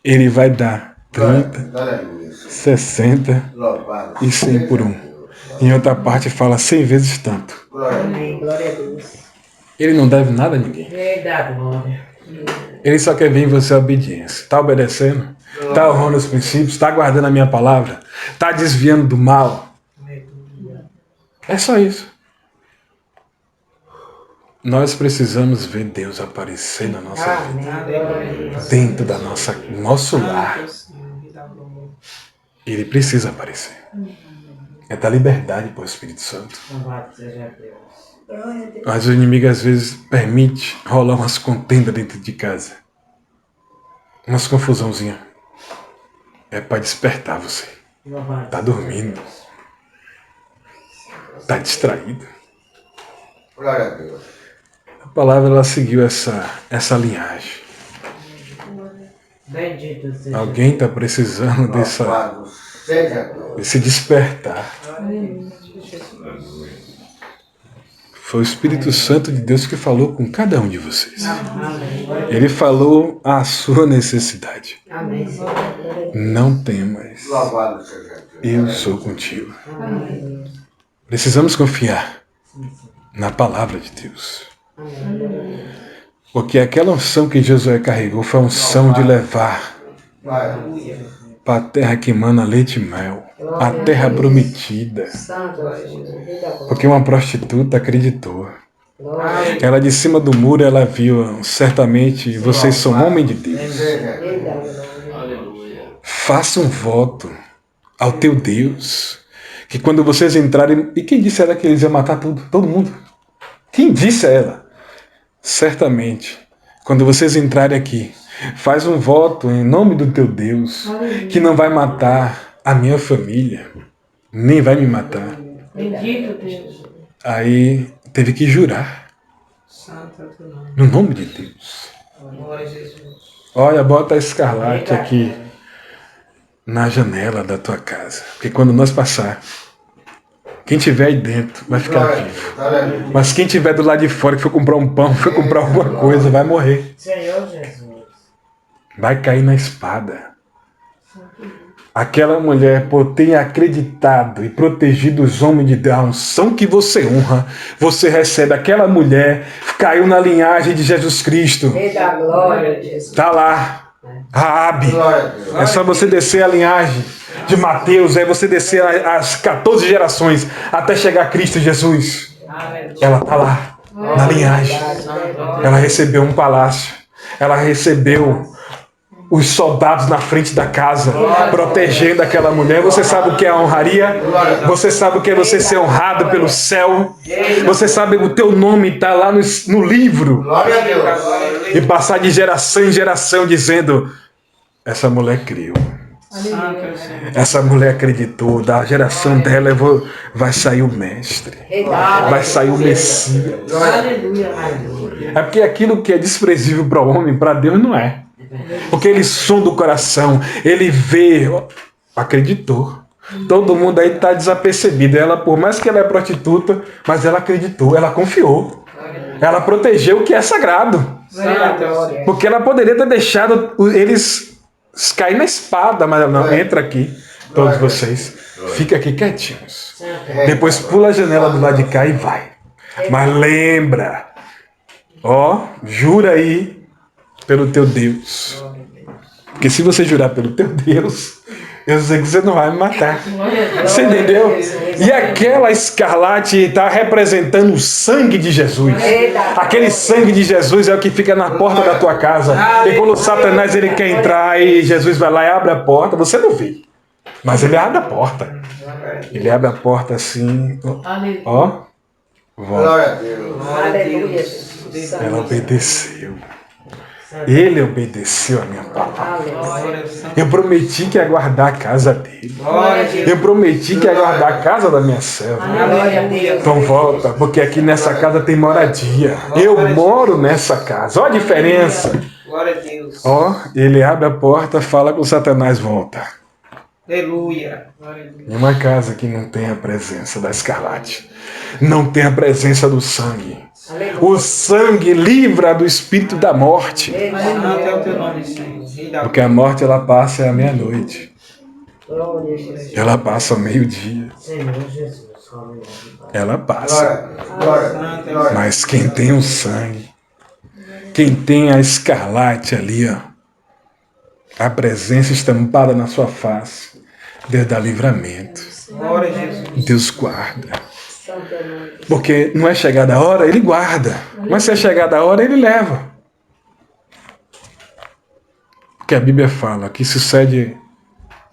ele vai dar 30, Aleluia. 60 Louvado. e 100 por um. Em outra parte fala 100 vezes tanto. Glória a Deus. Amém. Glória a Deus. Ele não deve nada a ninguém. Rei da glória. Ele só quer ver em você a obediência. Está obedecendo? Está honrando os princípios? Está guardando a minha palavra? Está desviando do mal? É só isso. Nós precisamos ver Deus aparecer na nossa vida. Aleluia. Dentro da nosso lar. Santo Senhor, Rei da glória. Ele precisa aparecer. é da liberdade para o Espírito Santo. Louvado seja Deus. Glória a Deus. Mas o inimigo às vezes permite rolar umas contendas dentro de casa. Umas confusãozinhas. É para despertar você. Louvado Tá seja dormindo. Deus. Tá distraído. Glória a Deus. A palavra ela seguiu essa linhagem. Bendito seja Alguém está precisando Louvado seja Deus. desse despertar. Foi o Espírito Santo de Deus que falou com cada um de vocês. Amém. Ele falou a sua necessidade. Amém, Senhor. Glória a Deus. Não temas, Louvado seja Deus. eu sou contigo. Amém. Precisamos confiar na palavra de Deus. Amém. Porque aquela unção que Josué carregou foi a unção de levar Vai. para a terra que emana leite e mel. A terra prometida. Santo é o Senhor. Rei da glória. Porque uma prostituta acreditou. Glória. Ela de cima do muro, ela viu, certamente, vocês são homem de Deus. Seja Rei da Deus. glória. Faça um voto ao teu Deus, que quando vocês entrarem... E quem disse a ela que eles iam matar todo mundo? Quem disse a ela? Certamente, quando vocês entrarem aqui, faz um voto em nome do teu Deus, que não vai matar a minha família, nem vai me matar. Bendito Deus. Aí teve que jurar, Santo é o teu nome. no nome de Deus. Glória a Jesus. Olha, bota a escarlate aqui na janela da tua casa. Porque quando nós passar, quem tiver aí dentro vai ficar Glória a vivo. Deus. Aleluia. Mas quem tiver do lado de fora, que for comprar um pão, for comprar alguma coisa, vai morrer. Senhor Jesus. Vai cair na espada. Aquela mulher, por ter acreditado e protegido os homens de Deus, a unção que você honra, você recebe. Aquela mulher caiu na linhagem de Jesus Cristo. Rei da glória, Jesus. Está lá. Raabe. Glória a Deus. É só você descer a linhagem de Mateus, aí você descer as 14 gerações até chegar a Cristo Jesus. Aleluia. Ela está lá, na linhagem. Ela recebeu um palácio. Ela recebeu os soldados na frente da casa, protegendo aquela mulher. Você sabe o que é a honraria? Você sabe o que é você ser honrado pelo céu? Você sabe o teu nome está lá no livro. Glória a Deus. E passar de geração em geração dizendo: essa mulher criou. Santo é o Senhor. Essa mulher acreditou. Da geração dela vai sair o mestre. Rei da glória. Vai sair o Messias. Aleluia. Aleluia. É porque aquilo que é desprezível para o homem, para Deus não é. Porque ele sonda o coração, ele vê, acreditou. Todo mundo aí está desapercebido. Ela, por mais que ela é prostituta, mas ela acreditou, ela confiou. Ela protegeu o que é sagrado. Santo é o Senhor. Porque ela poderia ter deixado eles cair na espada, mas ela não, entra aqui, todos vocês. Fica aqui quietinhos. Depois pula a janela do lado de cá e vai. Mas lembra, jura aí pelo teu Deus. Porque se você jurar pelo teu Deus, eu sei que você não vai me matar. Você entendeu? E aquela escarlate está representando o sangue de Jesus. Aquele sangue de Jesus é o que fica na porta da tua casa. E quando o Satanás ele quer entrar e Jesus vai lá e abre a porta, você não vê. Mas ele abre a porta. Ele abre a porta assim. Aleluia. Ó. Volta. Glória a Deus. Aleluia, Jesus. Ela Santo. obedeceu. Ele obedeceu a minha palavra. Aleluia. Eu prometi que ia guardar a casa dele. Glória a Deus. Eu prometi que ia guardar a casa da minha serva. Glória a Deus. Então volta, porque aqui nessa casa tem moradia. Eu moro nessa casa. Olha a diferença. Glória a Deus. Ele abre a porta, fala com Satanás, volta. Aleluia. Glória a Deus. Em uma casa que não tem a presença da escarlate, não tem a presença do sangue. Aleluia. O sangue livra do espírito da morte. Santo é o teu nome, Senhor. Rei da Porque a morte ela passa à meia-noite. Glória a Jesus. Ela passa ao meio-dia. Senhor Jesus. Aleluia. Ela passa. Glória a Deus. Glória. Mas quem tem o sangue, quem tem a escarlate ali, a presença estampada na sua face, Deus dá livramento. Glória a Jesus. Deus guarda. Santo é o nome. Porque não é chegada a hora, ele guarda. Mas se é chegada a hora, ele leva. Porque a Bíblia fala que sucede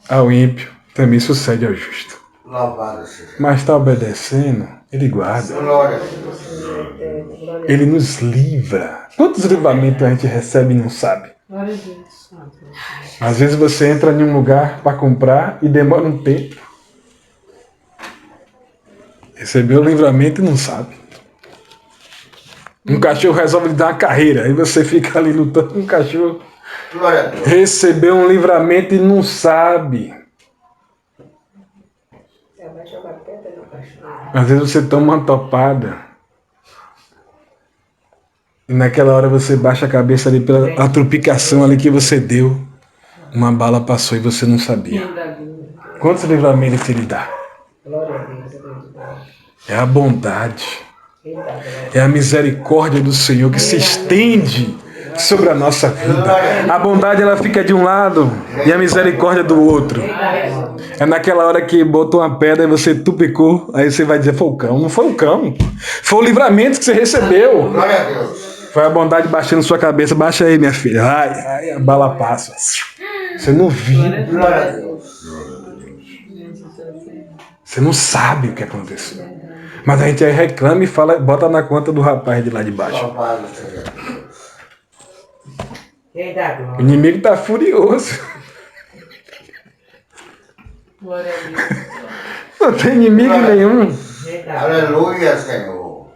ao ímpio, também sucede ao justo. Louvado seja. mas está obedecendo, Ele guarda. Glória a Deus. Ele nos livra. Quantos livramentos a gente recebe e não sabe? Glória a Deus. Às vezes você entra em um lugar para comprar e demora um tempo. Recebeu o livramento e não sabe. Um cachorro resolve lhe dar uma carreira, aí você fica ali lutando com um cachorro. Glória a Deus. Recebeu um livramento e não sabe. Você vai jogar pedra no cachorro. Às vezes você toma uma topada. E naquela hora você baixa a cabeça ali pela a trupicação ali que você deu. Uma bala passou e você não sabia. Quantos livramentos ele dá? Glória a Deus. É a bondade. Eita, glória. É a misericórdia do Senhor que se estende sobre a nossa vida. A bondade ela fica de um lado e a misericórdia do outro. É naquela hora que botou uma pedra e você tupicou, aí você vai dizer, foi o cão. Não foi o cão. Foi o livramento que você recebeu. Glória a Deus. Foi a bondade baixando sua cabeça. Baixa aí, minha filha. Ai, ai, a bala passa. Você não viu. Glória a Deus. Você não sabe o que aconteceu. Mas a gente aí reclama e fala, bota na conta do rapaz de lá de baixo. Louvado seja Deus. Eita, O glória. inimigo tá furioso. Glória a Deus. Não tem inimigo nenhum. Eita, Aleluia, Senhor.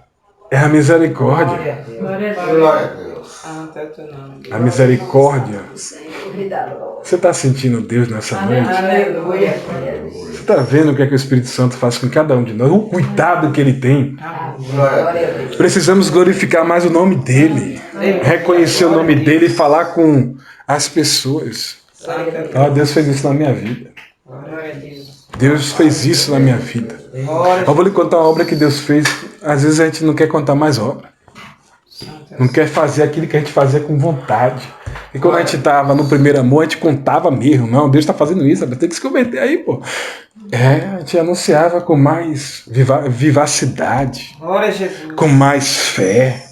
É a misericórdia. glória a Deus. Glória a Deus. Glória a Deus. Santo é o teu nome. A misericórdia. Senhor, me dá glória. Você está sentindo Deus nessa noite? Aleluia. Glória a Deus. Você está vendo o que é que o Espírito Santo faz com cada um de nós? O cuidado que ele tem. Glória a Glória a Deus. Precisamos glorificar mais o nome dele. Reconhecer o nome dele e falar com as pessoas. Santo é o teu Ah, Deus fez isso na minha vida. Glória a Deus. Deus fez isso na minha vida. Glória Eu vou lhe contar uma obra que Deus fez. Às vezes a gente não quer contar mais obra. Não quer fazer aquilo que a gente fazia com vontade. E quando a gente estava no primeiro amor, a gente contava mesmo. Não, Deus está fazendo isso, tem que se converter aí, pô. A gente anunciava com mais vivacidade, Glória a Jesus. com mais fé,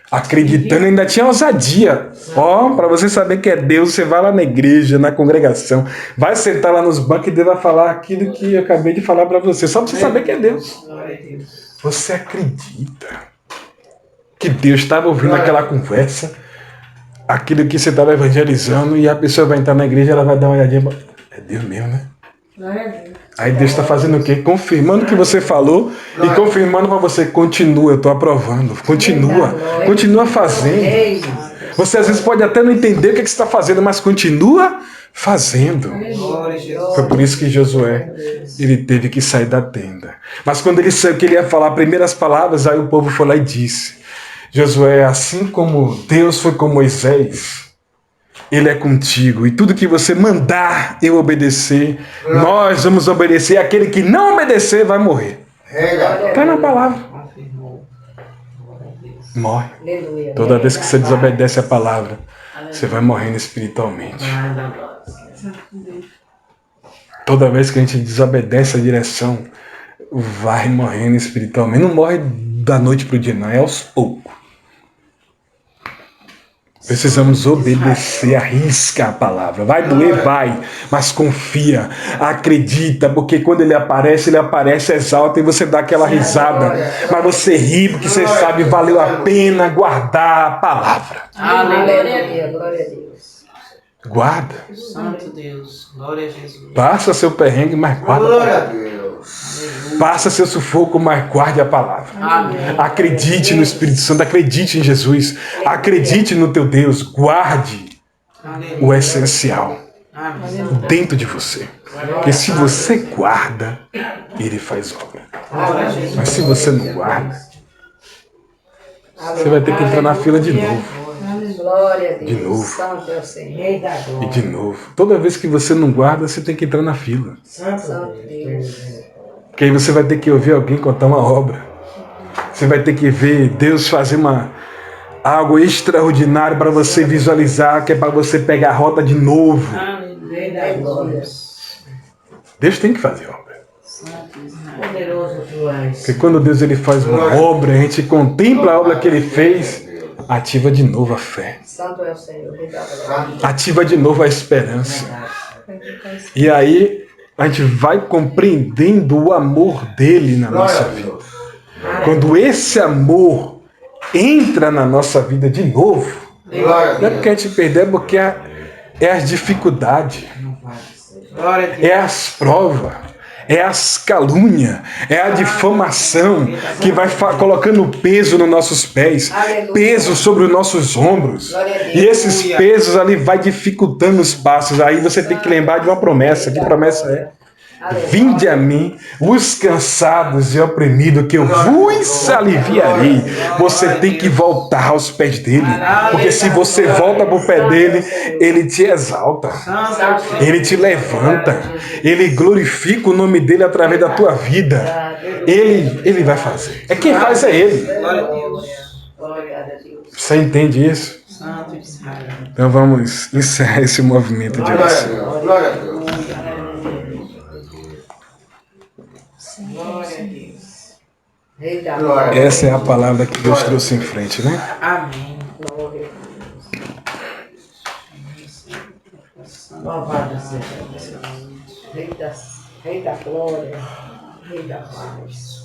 acreditando, ainda tinha ousadia. Ó, para você saber que é Deus, você vai lá na igreja, na congregação, vai sentar lá nos bancos e Deus vai falar aquilo que eu acabei de falar para você, só para você saber que é Deus. Glória a Deus. Você acredita que Deus estava ouvindo aquela conversa, aquilo que você estava evangelizando, e a pessoa vai entrar na igreja e ela vai dar uma olhadinha. É Deus mesmo, né? Glória a Deus. Aí Deus está fazendo o quê? Confirmando o que você falou e confirmando para você, continua, eu estou aprovando, continua fazendo. Ei, Você às vezes pode até não entender o que você está fazendo, mas continua fazendo. Glória a Jesus. Foi por isso que Josué, ele teve que sair da tenda. Mas quando ele saiu, que ele ia falar as primeiras palavras, aí o povo foi lá e disse, Josué, assim como Deus foi com Moisés, Ele é contigo. E tudo que você mandar eu obedecer, nós vamos obedecer. Aquele que não obedecer vai morrer. Está na palavra. Confirmou. Glória a Deus. Morre. aleluia. Toda vez que você desobedece a palavra, você vai morrendo espiritualmente. Toda vez que a gente desobedece a direção, vai morrendo espiritualmente. Não morre da noite para o dia, não. É aos poucos. Precisamos obedecer, arrisca a palavra. Vai doer, vai, mas confia, acredita, porque quando ele aparece, exalta e você dá aquela risada. Mas você ri porque você sabe, valeu a pena guardar a palavra. Aleluia. Glória a Deus. Guarda. Santo Deus. Glória a Jesus. Passa seu perrengue, mas guarda a Glória a palavra. Deus. Passa seu sufoco, mas guarde a palavra. Acredite no Espírito Santo, acredite em Jesus, acredite no teu Deus, guarde o essencial Amém. dentro de você. Porque se você guarda, ele faz obra. Glória a Jesus. Mas se você não guarda, você vai ter que entrar na fila de novo. Glória a Deus. De novo. Santo é o Senhor. E de novo. Toda vez que você não guarda, você tem que entrar na fila. Santo Deus. Porque aí você vai ter que ouvir alguém contar uma obra. Você vai ter que ver Deus fazer algo extraordinário para você visualizar, que é para você pegar a rota de novo. Glória. Deus tem que fazer obra. Poderoso tu és. Porque quando Deus ele faz uma obra, a gente contempla a obra que ele fez, ativa de novo a fé. Santo é o Senhor. Me dá glória. Ativa de novo a esperança. E aí, a gente vai compreendendo o amor dele na Glória nossa a vida. Deus. Quando esse amor entra na nossa vida de novo, Glória a não é porque a Deus. gente perdeu, é porque é as dificuldades, Glória a Deus. é as provas, é as calúnias, é a difamação que vai colocando peso nos nossos pés, peso sobre os nossos ombros. E esses pesos ali vai dificultando os passos. Aí você tem que lembrar de uma promessa. Que promessa é? Vinde a mim, os cansados e oprimidos, que eu vos aliviarei. Você tem que voltar aos pés dele, porque se você volta para o pé dele, ele te exalta, ele te levanta, ele glorifica o nome dele através da tua vida. Ele vai fazer. É quem faz é ele. Glória a Deus. Glória a Deus. Você entende isso? Santo de Israel. Então vamos encerrar esse movimento de Glória a oração. Deus. Glória a Deus. Glória a Deus. Rei da Glória a Deus. Essa é a palavra que Deus trouxe em frente, né? Amém. glória. Louvado seja Deus. Rei da glória. Rei da paz.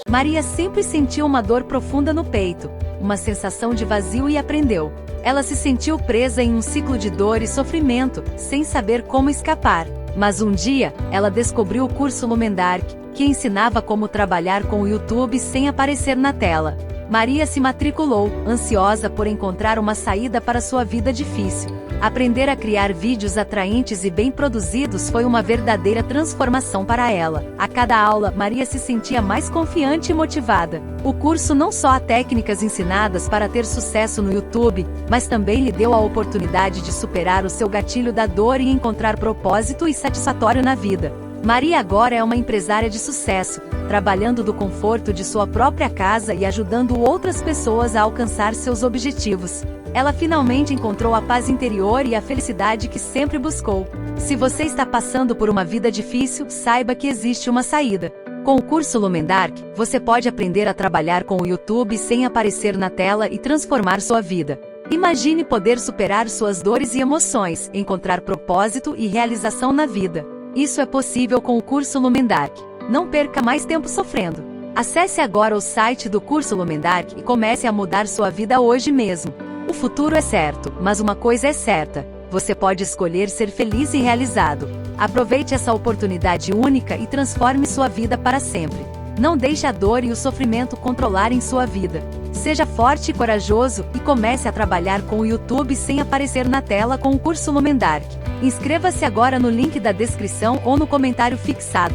Maria sempre sentiu uma dor profunda no peito, uma sensação de vazio e aprendeu. Ela se sentiu presa em um ciclo de dor e sofrimento, sem saber como escapar. Mas um dia, ela descobriu o curso Lumen Dark, que ensinava como trabalhar com o YouTube sem aparecer na tela. Maria se matriculou, ansiosa por encontrar uma saída para sua vida difícil. Aprender a criar vídeos atraentes e bem produzidos foi uma verdadeira transformação para ela. A cada aula, Maria se sentia mais confiante e motivada. O curso não só há técnicas ensinadas para ter sucesso no YouTube, mas também lhe deu a oportunidade de superar o seu gatilho da dor e encontrar propósito e satisfatório na vida. Maria agora é uma empresária de sucesso, trabalhando do conforto de sua própria casa e ajudando outras pessoas a alcançar seus objetivos. Ela finalmente encontrou a paz interior e a felicidade que sempre buscou. Se você está passando por uma vida difícil, saiba que existe uma saída. Com o curso Lumen Dark, você pode aprender a trabalhar com o YouTube sem aparecer na tela e transformar sua vida. Imagine poder superar suas dores e emoções, encontrar propósito e realização na vida. Isso é possível com o curso Lumen Dark. Não perca mais tempo sofrendo. Acesse agora o site do curso Lumen Dark e comece a mudar sua vida hoje mesmo. O futuro é certo, mas uma coisa é certa: você pode escolher ser feliz e realizado. Aproveite essa oportunidade única e transforme sua vida para sempre. Não deixe a dor e o sofrimento controlarem sua vida. Seja forte e corajoso e comece a trabalhar com o YouTube sem aparecer na tela com o curso Lumen Dark. Inscreva-se agora no link da descrição ou no comentário fixado.